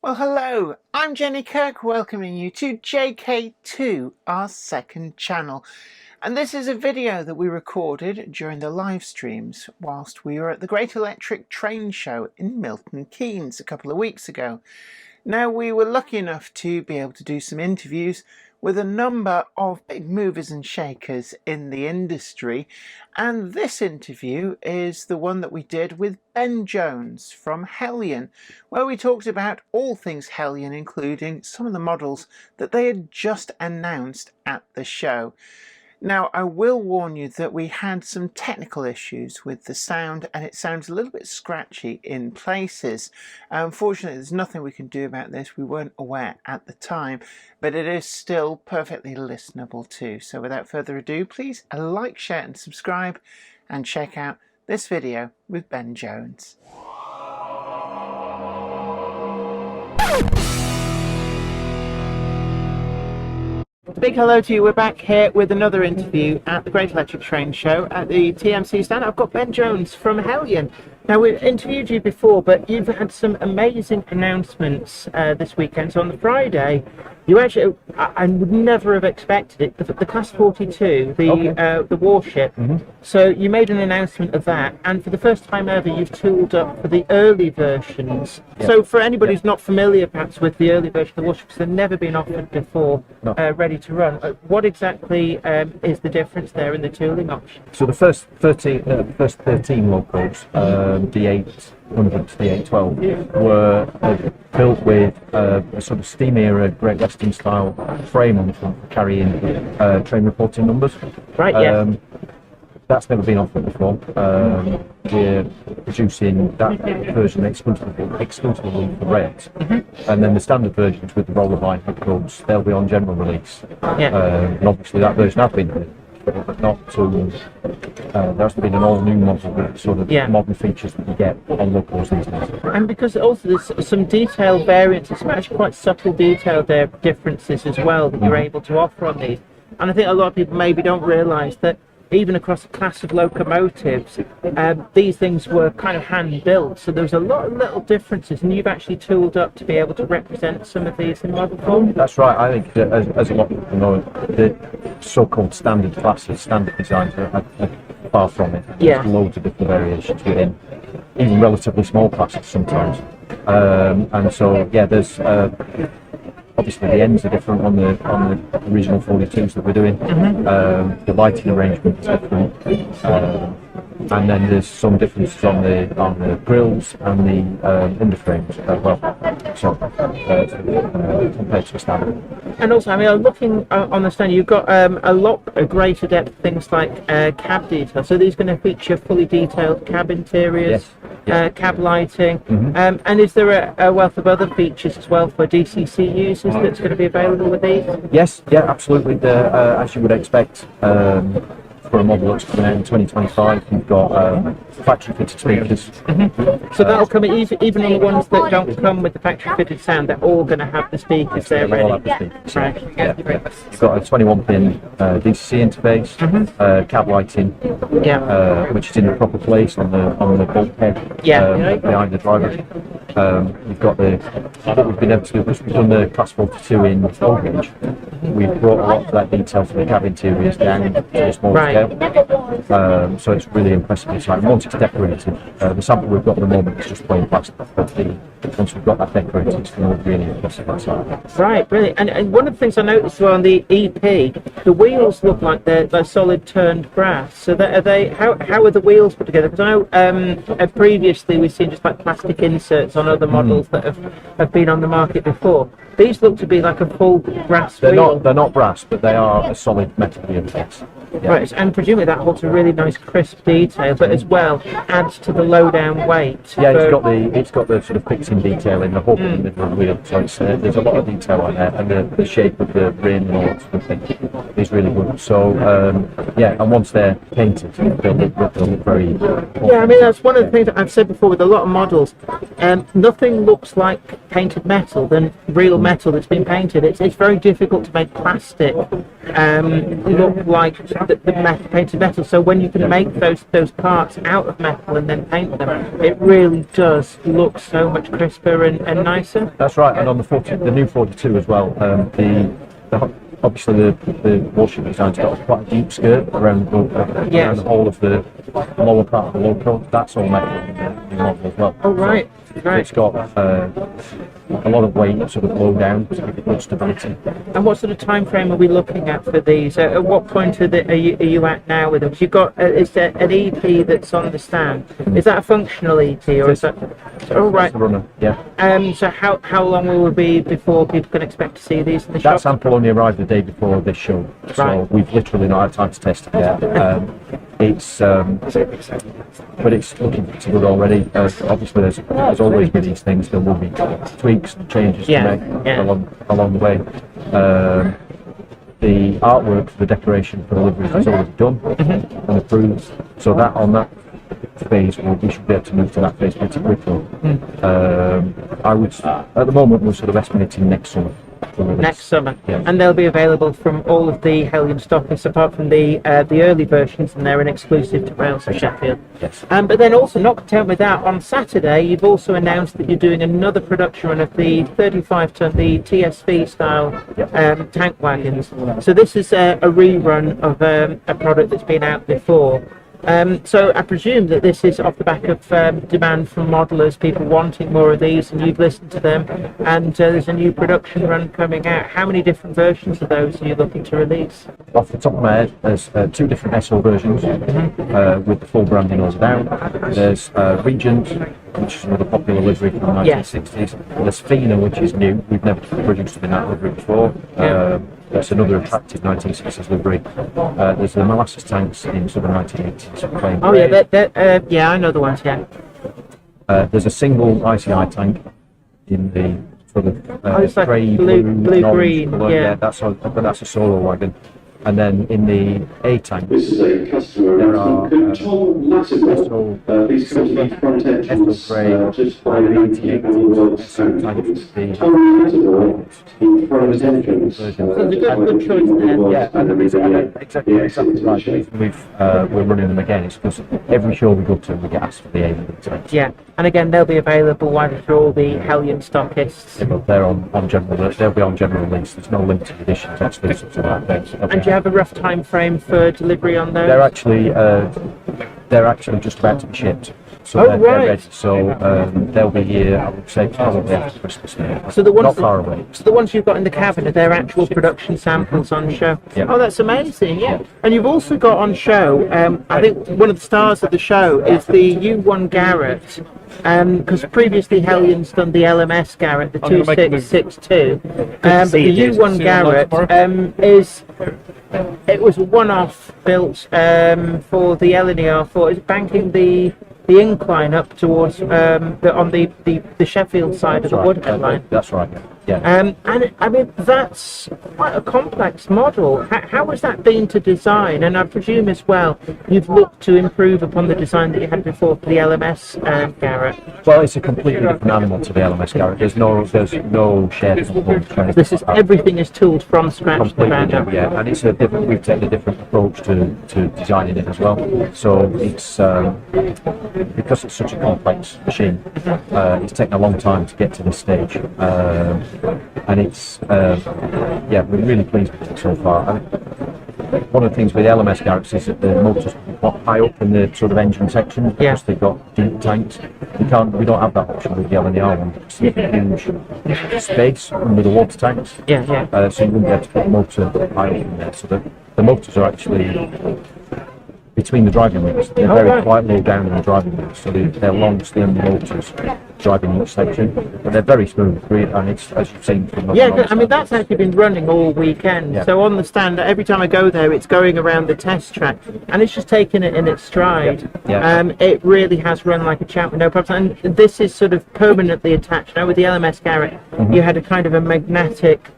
Well, hello, I'm Jenny Kirk, welcoming you to JK2, our second channel. And this is a video that we recorded during the live streams whilst we were at the Great Electric Train Show in Milton Keynes a couple of weeks ago. Now, we were lucky enough to be able to do some interviews with a number of big movers and shakers in the industry, and this interview is the one that we did with Ben Jones from Heljan, where we talked about all things Heljan, including some of the models that they had just announced at the show. Now, I will warn you that we had some technical issues with the sound, and it sounds a little bit scratchy in places. Unfortunately, there's nothing we can do about this. We weren't aware at the time, but it is still perfectly listenable too. So without further ado, please like, share and subscribe, and check out this video with Ben Jones. Big hello to you. We're back here with another interview at the Great Electric Train Show at the TMC stand. I've got Ben Jones from Heljan. Now, we've interviewed you before, but you've had some amazing announcements this weekend. So on the Friday, you actually, I would never have expected it, the Class 42, the warship. So you made an announcement of that, and for the first time ever, you've tooled up for the early versions. So for anybody who's not familiar perhaps with the early version of the warship, because they've never been offered before, ready to run, what exactly is the difference there in the tooling option? So the first 13 locos, D800 to D812, were built with a sort of steam era Great Western style frame on the front for carrying train reporting numbers. Right, yeah. That's never been offered before. We're producing that version exclusively for rails, and then the standard versions with the roller line hook codes, they'll be on general release. And obviously that version has been but not to. There has to be an all-new model with sort of modern features that you get on locals these days. And because also there's some detailed variances, some actually quite subtle detail differences as well that you're able to offer on these. And I think a lot of people maybe don't realise that even across a class of locomotives, these things were kind of hand-built, so there's a lot of little differences, and you've actually tooled up to be able to represent some of these in model form. That's right. I think as a lot of people know, the so-called standard classes, standard designs are far from it. There's loads of different variations within even relatively small classes sometimes. And so, there's obviously the ends are different on the original 42s that we're doing. The lighting arrangement is different, and then there's some differences on the grills and the underframes as well. So compared to a standard. And also, I mean, looking on the stand, you've got a greater depth things like cab detail. So these are going to feature fully detailed cab interiors. Cab lighting, and is there a wealth of other features as well for DCC users that's going to be available with these? Yes, absolutely. As you would expect, for a model that's coming out in 2025, you've got factory fitted speakers. So that'll come even on the ones that don't come with the factory fitted sound. They're all going to have the speakers there ready. All have the speakers. You've got a 21-pin DCC interface, cab lighting, which is in the proper place on the bulkhead behind the driver. You've got what we've been able to do, because we've done the Class 42 in full gauge. We've brought a lot of that detail for the cab interiors down to a small scale. So it's really impressive design. Once it's decorated, the sample we've got at the moment is just plain plastic, but once we've got that decorated, it's going to look really impressive inside. Right, brilliant. And one of the things I noticed on the EP, the wheels look like they're solid turned brass. So how are the wheels put together? Because I know previously we've seen just like plastic inserts on other models that have been on the market before. These look to be like a full brass wheel. They're not brass, but they are a solid metal interface. Right, and presumably that holds a really nice crisp detail, but as well adds to the low down weight. Yeah, it's got the sort of fixing detail in the hub in the middle of the wheel, so there's a lot of detail on there, and the shape of the rim and all that sort of thing is really good. So and once they're painted, they'll look very. Yeah, I mean that's one of the things that I've said before with a lot of models. Nothing looks like painted metal than real metal that's been painted. It's very difficult to make plastic look like painted metal. So when you can make those parts out of metal and then paint them, it really does look so much crisper and nicer. That's right, and on the new 42 as well, obviously the warship design's got quite a deep skirt around the whole of the lower part of the loco. That's all metal in the model as well. Oh, right. So it's got a lot of weight sort of low down to give it good stability. And what sort of time frame are we looking at for these? At what point are you at now with them? You've got is there an EP that's on the stand? Is that a functional EP or is that? Oh, right. Runner, yeah. So how long will it be before people can expect to see these in the shop? That sample only arrived the day before this show, so we've literally not had time to test it yet. But it's looking pretty good already. Obviously, there's always with these things there will be tweaks and changes to make along the way. The artwork for the decoration for the liveries is already done and approved, so that on that phase we should be able to move to that phase pretty quickly. I would, at the moment, we're sort of estimating next summer. Next summer, yeah. And they'll be available from all of the Heljan stockists, apart from the early versions, and they're an exclusive to Brailsford Sheffield. Yes. But then also, not content with that, on Saturday you've also announced that you're doing another production run of the 35-ton, the TSV style tank wagons. So this is a rerun of a product that's been out before. So I presume that this is off the back of demand from modelers, people wanting more of these, and you've listened to them, and there's a new production run coming out. How many different versions of those are you looking to release? Off the top of my head, there's 2 different SO versions with the full branding all down. There's Regent, which is another popular livery from the 1960s. There's Fina, which is new. We've never produced them in that livery before. That's another attractive 1960s livery. There's the molasses tanks in sort of 1980s. Oh yeah, I know the ones. Yeah. There's a single ICI tank in the sort of like grey, blue green. Colour. Yeah, that's a solo wagon. And then in the A tanks, this is a customer there are Tom Lattimore. Please come to the front entrance just by the 1980s. Tom Lattimore in front entrance. So it's a good choice there. Yeah, and the reason exactly right. The reason we're running them again is because every show we go to, we get asked for the A tanks. Yeah, and again they'll be available for all the Heljan stockists. Yeah, but they're on general. They'll be on general release. There's no limited editions, exclusives or that. And do you have a rough time frame for delivery on those? They're actually just about to be shipped. So they're ready. So they'll be here, I would say, probably after Christmas. So the ones not far away. So the ones you've got in the cabinet, they're actual production samples on show. Yeah. Oh, that's amazing! Yeah, and you've also got on show. I think one of the stars of the show is the U1 Garrett. Because previously Heljan's done the LMS Garrett, the 2662. But the U1 Garrett it was a one-off built for the LNER for banking the incline up towards on the Sheffield side of the Woodhead line. That's right. Yeah. And I mean that's quite a complex model. How has that been to design? And I presume as well you've looked to improve upon the design that you had before for the LMS Garrett. Well, it's a completely different animal to the LMS Garrett. There's no shared components. This is everything is tooled from scratch. Yeah, and it's we've taken a different approach to designing it as well. So it's because it's such a complex machine. It's taken a long time to get to this stage. And it's we're really pleased with it so far. I mean, one of the things with the LMS Garretts is that the motors are high up in the sort of engine section because they've got deep tanks. We don't have that option with the LNER one. It's a huge space under the water tanks. So you wouldn't be able to put the motor high up in there. So the motors are actually between the driving wheels. They're quite low down in the driving wheels, so they're long, slender motors driving each section, but they're very smooth, and it's, as you've seen from I mean that's actually been running all weekend. So on the stand, every time I go there, it's going around the test track, and it's just taking it in its stride. It really has run like a champ with no problems, and this is sort of permanently attached. Now with the LMS Garrett, you had a kind of a magnetic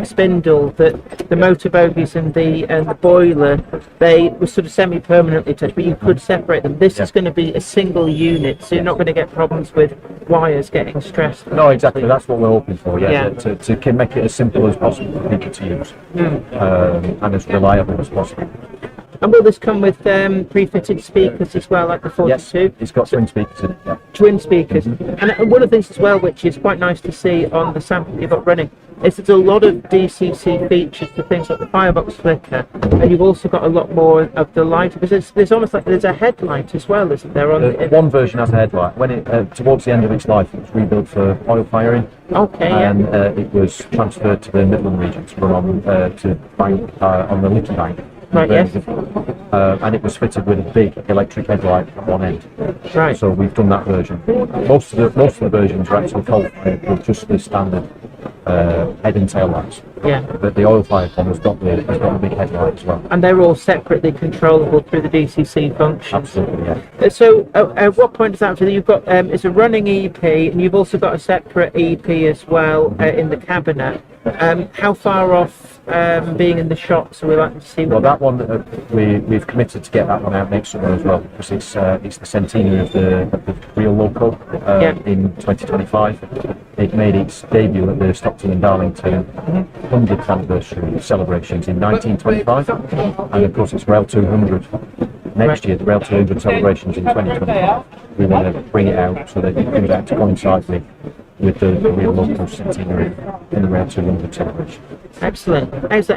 spindle that the motor bogies and the boiler, they were sort of semi-permanently attached, but you could separate them. This is going to be a single unit, so you're not going to get problems with wires getting stressed. No, exactly. That's what we're hoping for. To make it as simple as possible for people to use, and as reliable as possible. And will this come with pre-fitted speakers as well, like the 42? Yes, it's got twin speakers in it. Yeah. Twin speakers. And one of the things as well, which is quite nice to see on the sample you've got running, is there's a lot of DCC features for things like the firebox flicker, and you've also got a lot more of the light, because there's almost like there's a headlight as well, isn't there? One version has a headlight. When it towards the end of its life, it was rebuilt for oil firing. Okay. And it was transferred to the Midland region to run on to bank on the Licky Bank. Right. Yes. And it was fitted with a big electric headlight at one end. Right. So we've done that version. Most of the versions are actually coal fired with just the standard head and tail lights. Yeah. But the oil fired one has got a big headlight as well. And they're all separately controllable through the DCC function. Absolutely, yeah. So at what point does that happen? You've got it's a running EP, and you've also got a separate EP as well in the cabinet. How far off being in the shop, so we're likely to see? Well, that one we've committed to get that one out next summer as well, because it's the centenary of the real loco in 2025. It made its debut at the Stockton and Darlington 100th anniversary celebrations in 1925, and of course it's Rail 200 next year, the Rail 200 celebrations in 2025. We want to bring it out so that it comes out to coincide with the real local centenary in the Rail 200 celebration. Excellent.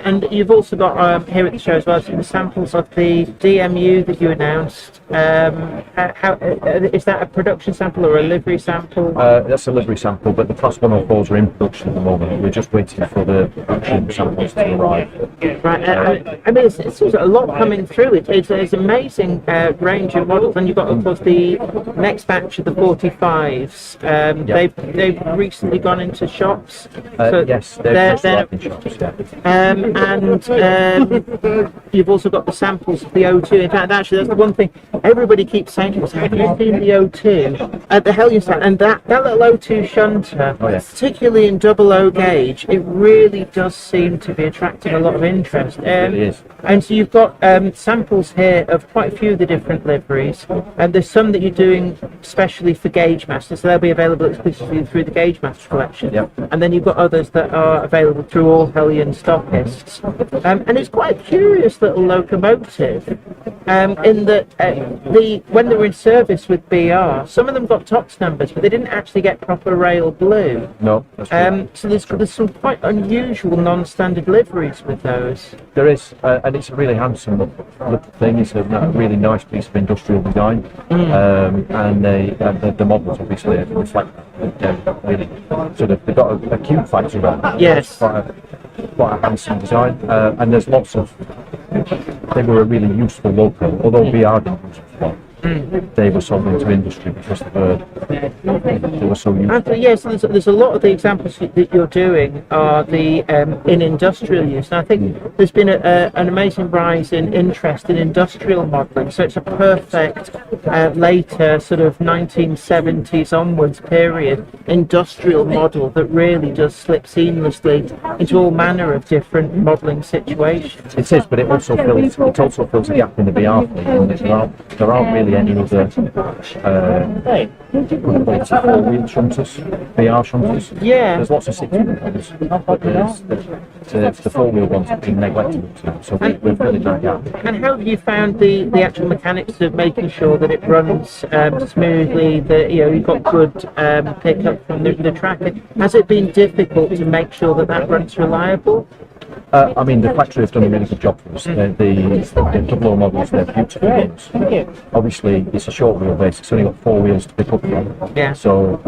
And you've also got here at the show as well some samples of the DMU that you announced. How is that a production sample or a livery sample? That's a livery sample, but the Class 104s are in production at the moment. We're just waiting for the production samples to arrive. Right. I mean, it seems a lot coming through. It's an amazing range of models, and you've got, of course, the next batch of the 45s. They've recently gone into shops. Yes, they're in shops. Yeah. And you've also got the samples of the O2. In fact, actually, that's the one thing everybody keeps saying to us. Have you seen the O2 at the Heljan stand? And that little O2 shunter, particularly in double O gauge, it really does seem to be attracting a lot of interest. It really is. And so you've got samples here of quite a few of the different liveries, and there's some that you're doing specially for Gauge Masters, so they'll be available exclusively through the Gauge Master collection. Yep. And then you've got others that are available through all Heljan stockists. And it's quite a curious little locomotive in that when they were in service with BR, some of them got TOX numbers, but they didn't actually get proper rail blue. No, that's true. So there's some quite unusual non-standard liveries with those. There is, and it's a really handsome little thing. It's a really nice piece of industrial design, and the models obviously reflect that. Really, sort of, they've got a cute factor about them. Yes. Quite a handsome design, and there's lots of. They were a really useful loco, although BR didn't use it for long. They were sold into industry because they were so useful. Yes, there's a lot of the examples that you're doing are the in industrial use, and I think there's been an amazing rise in interest in industrial modelling. So it's a perfect later sort of 1970s onwards period industrial model that really does slip seamlessly into all manner of different modelling situations. It is, but it also fills a gap in the BR fleet, and there aren't really any other quality four-wheel shunters, BR shunters. Yeah. There's lots of six-wheel ones, but the four-wheel ones have been neglected too, so we're filling that gap. And how have you found the actual mechanics of making sure that it runs smoothly, that you've got good pickup from the track? Has it been difficult to make sure that runs reliable? I mean, the factory have done a really good job for us. The double O models, they're beautiful ones. Obviously, it's a short wheelbase, it's only got four wheels to pick up from. Yeah. So,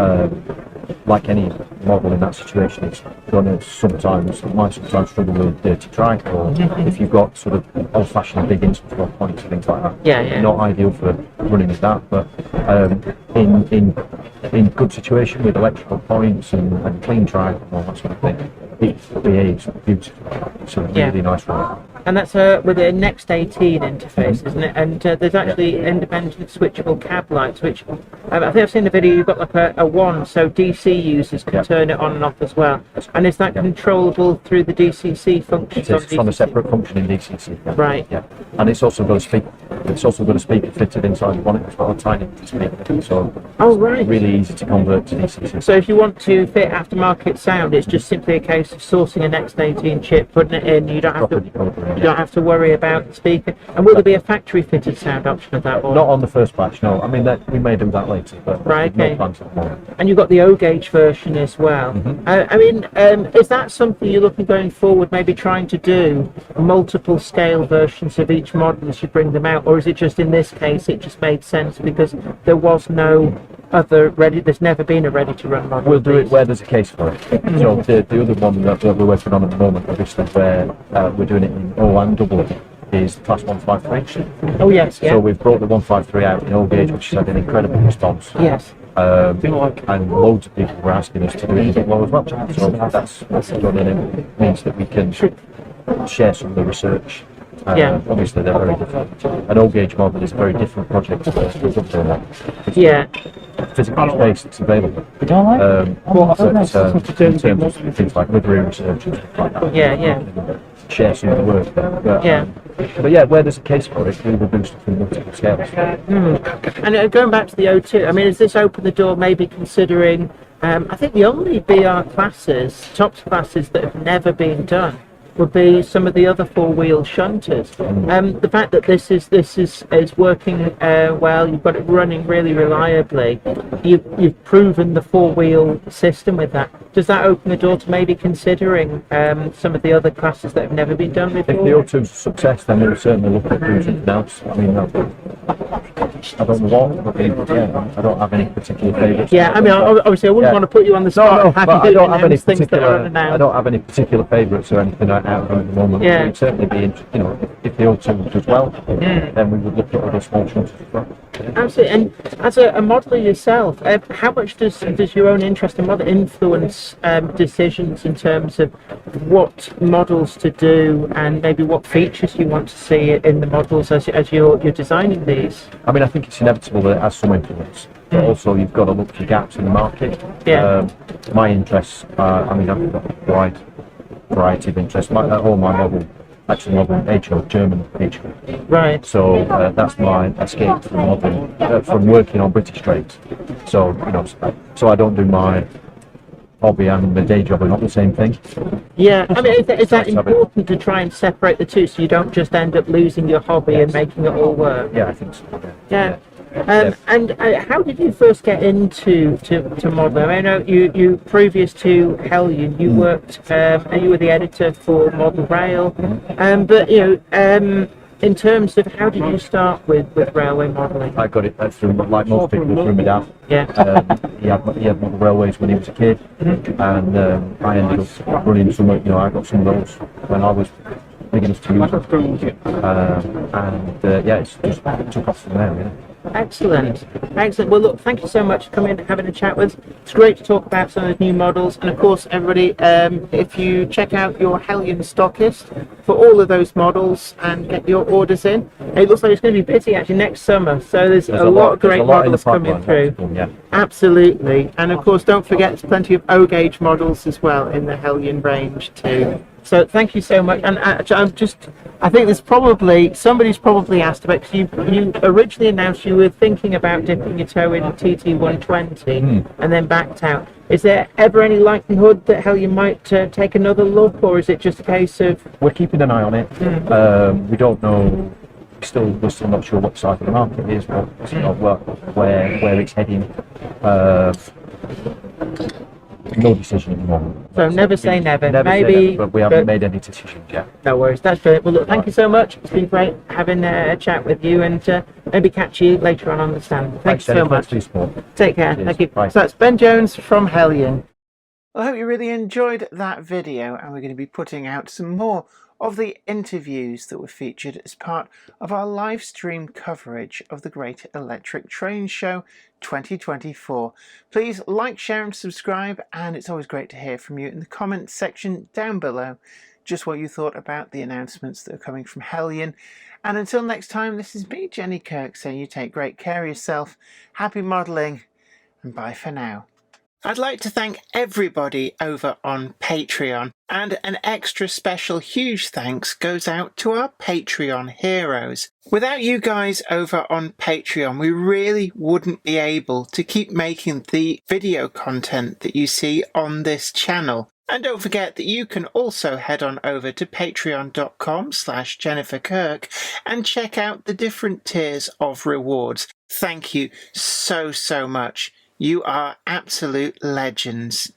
like any model in that situation, it's might sometimes struggle with dirty track, or if you've got sort of old-fashioned big interval points and things like that. Yeah. Not ideal for running with that, but in good situation with electrical points and clean track and all that sort of thing, it behaves beautifully. It's a really nice one. And that's with a Next 18 interface, isn't it? And there's actually independent switchable cab lights, which I think I've seen the video. You've got like a wand, so DC users can turn it on and off as well. And is that controllable through the DCC function? It's on a separate function in DCC. Yeah. Right. Yeah. And it's also got a speaker. It's also got a speaker fitted inside the bonnet. It's got a tiny speaker, so right. Really easy to convert to DCC. So if you want to fit aftermarket sound, it's just simply a case of sourcing a Next 18 chip, putting it in. You don't have to. You don't have to worry about the speaker. And will there be a factory fitted sound option of that? Or? Not on the first batch, no. I mean, we may do that later, but right, okay. No plans at the moment. And you've got the O-gauge version as well. I mean, is that something you're looking going forward, maybe trying to do multiple scale versions of each model as you bring them out? Or is it just in this case, it just made sense because there was no other there's never been a ready-to-run model? We'll do it where there's a case for it. So the other one that we're working on at the moment, obviously, where we're doing it in O and double, is Class 153. Oh yes, yeah. So we've brought the 153 out in O gauge, which has had an incredible response. Yes. And loads of people were asking us to do it in double as well. So that's what we've done, and it means that we can share some of the research. Obviously, they're very different. An O-gauge model is a very different project to the double one. Yeah. Physical space that's available. In terms of things like livery research and stuff like that. Yeah. Share some of the work there. But where there's a case for it, we will do stuff in multiple scales. And going back to the O2, I mean, has this opened the door maybe considering, I think the only BR classes, TOPS classes that have never been done would be some of the other four-wheel shunters. The fact that this is working well, you've got it running really reliably, you've proven the four-wheel system with that. Does that open the door to maybe considering some of the other classes that have never been done before? If the O2's a success, then we'll certainly look at doing something else. I mean, I don't know what, but I don't have any particular favourites. Yeah, I mean, obviously, I wouldn't want to put you on the spot. No, but I don't have any particular favourites or anything out there at the moment. Yeah. We'd certainly be, if the O2 does well, then we would look at other small shunters as well. Absolutely. And as a modeller yourself, how much does your own interest in model influence decisions in terms of what models to do and maybe what features you want to see in the models as you're designing these? I mean, I think it's inevitable that it has some influence, but also you've got to look for gaps in the market. My interests, I mean, I've got a wide variety of interests. All my model HO, German HO. Right. So that's my escape from modelling, from working on British trades. So so I don't do my hobby and my day job are not the same thing. Yeah, I mean, is that important to try and separate the two so you don't just end up losing your hobby and making it all work? Yeah, I think so. Yeah. And how did you first get into modelling? I know you previous to Heljan, you worked, you were the editor for Model Rail, but in terms of how did you start with railway modelling? I got it through, like most people, through my dad. Yeah. He had model railways when he was a kid, and I ended up running some. I got some of those when I was big enough to use them, and it's just took off from there, really. Excellent. Well, look, thank you so much for coming and having a chat with us. It's great to talk about some of the new models, and of course, everybody, if you check out your Heljan stockist for all of those models and get your orders in, it looks like it's going to be busy actually next summer. So there's a lot of great models coming through. Absolutely, and of course, don't forget there's plenty of O-gauge models as well in the Heljan range too. So thank you so much, and I think there's somebody's probably asked about, because you originally announced you were thinking about dipping your toe in TT120 and then backed out. Is there ever any likelihood that Heljan might take another look, or is it just a case of... We're keeping an eye on it. We don't know. We're still not sure what side of the market is, where it's heading. No decision at the moment. So never say never. Maybe, say never, but we haven't made any decisions yet. No worries, that's brilliant. Well, look, thank you so much. It's been great having a chat with you, and maybe catch you later on the stand. Thanks so much. Take care. Cheers. Thank you. Bye. So that's Ben Jones from Heljan. I hope you really enjoyed that video, and we're going to be putting out some more of the interviews that were featured as part of our live stream coverage of the Great Electric Train Show 2024. Please like, share and subscribe, and it's always great to hear from you in the comments section down below just what you thought about the announcements that are coming from Heljan. And until next time, this is me, Jenny Kirk, saying you take great care of yourself, happy modelling, and bye for now. I'd like to thank everybody over on Patreon, and an extra special huge thanks goes out to our Patreon heroes. Without you guys over on Patreon, we really wouldn't be able to keep making the video content that you see on this channel. And don't forget that you can also head on over to patreon.com/JenniferKirk and check out the different tiers of rewards. Thank you so much. You are absolute legends.